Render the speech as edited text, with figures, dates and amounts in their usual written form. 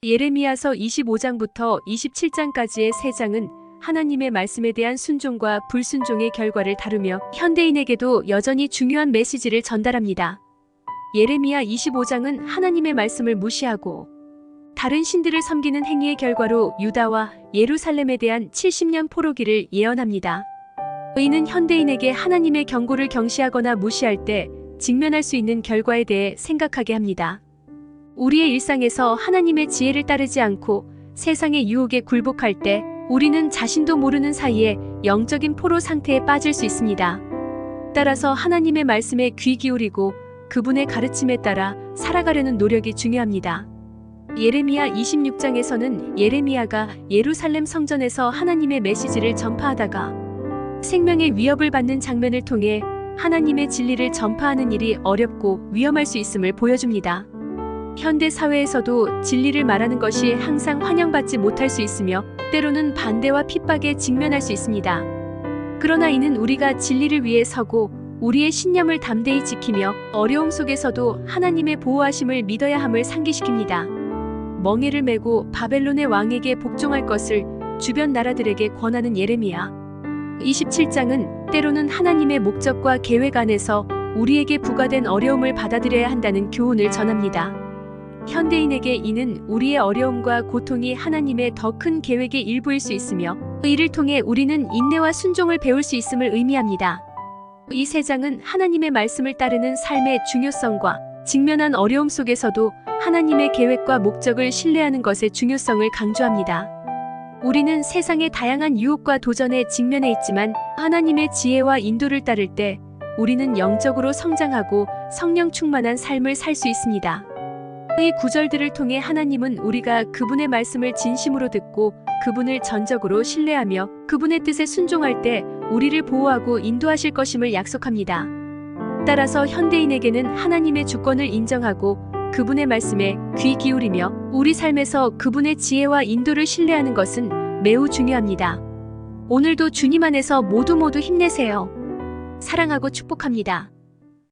예레미야서 25장부터 27장까지의 3장은 하나님의 말씀에 대한 순종과 불순종의 결과를 다루며 현대인에게도 여전히 중요한 메시지를 전달합니다. 예레미야 25장은 하나님의 말씀을 무시하고 다른 신들을 섬기는 행위의 결과로 유다와 예루살렘에 대한 70년 포로기를 예언합니다. 이는 현대인에게 하나님의 경고를 경시하거나 무시할 때 직면할 수 있는 결과에 대해 생각하게 합니다. 우리의 일상에서 하나님의 지혜를 따르지 않고 세상의 유혹에 굴복할 때 우리는 자신도 모르는 사이에 영적인 포로 상태에 빠질 수 있습니다. 따라서 하나님의 말씀에 귀 기울이고 그분의 가르침에 따라 살아가려는 노력이 중요합니다. 예레미야 26장에서는 예레미야가 예루살렘 성전에서 하나님의 메시지를 전파하다가 생명의 위협을 받는 장면을 통해 하나님의 진리를 전파하는 일이 어렵고 위험할 수 있음을 보여줍니다. 현대 사회에서도 진리를 말하는 것이 항상 환영받지 못할 수 있으며 때로는 반대와 핍박에 직면할 수 있습니다. 그러나 이는 우리가 진리를 위해 서고 우리의 신념을 담대히 지키며 어려움 속에서도 하나님의 보호하심을 믿어야 함을 상기시킵니다. 멍에를 메고 바벨론의 왕에게 복종할 것을 주변 나라들에게 권하는 예레미야 27장은 때로는 하나님의 목적과 계획 안에서 우리에게 부과된 어려움을 받아들여야 한다는 교훈을 전합니다. 현대인에게 이는 우리의 어려움과 고통이 하나님의 더 큰 계획의 일부일 수 있으며 이를 통해 우리는 인내와 순종을 배울 수 있음을 의미합니다. 이 3장은 하나님의 말씀을 따르는 삶의 중요성과 직면한 어려움 속에서도 하나님의 계획과 목적을 신뢰하는 것의 중요성을 강조합니다. 우리는 세상의 다양한 유혹과 도전에 직면해 있지만 하나님의 지혜와 인도를 따를 때 우리는 영적으로 성장하고 성령 충만한 삶을 살 수 있습니다. 이 구절들을 통해 하나님은 우리가 그분의 말씀을 진심으로 듣고 그분을 전적으로 신뢰하며 그분의 뜻에 순종할 때 우리를 보호하고 인도하실 것임을 약속합니다. 따라서 현대인에게는 하나님의 주권을 인정하고 그분의 말씀에 귀 기울이며 우리 삶에서 그분의 지혜와 인도를 신뢰하는 것은 매우 중요합니다. 오늘도 주님 안에서 모두 힘내세요. 사랑하고 축복합니다.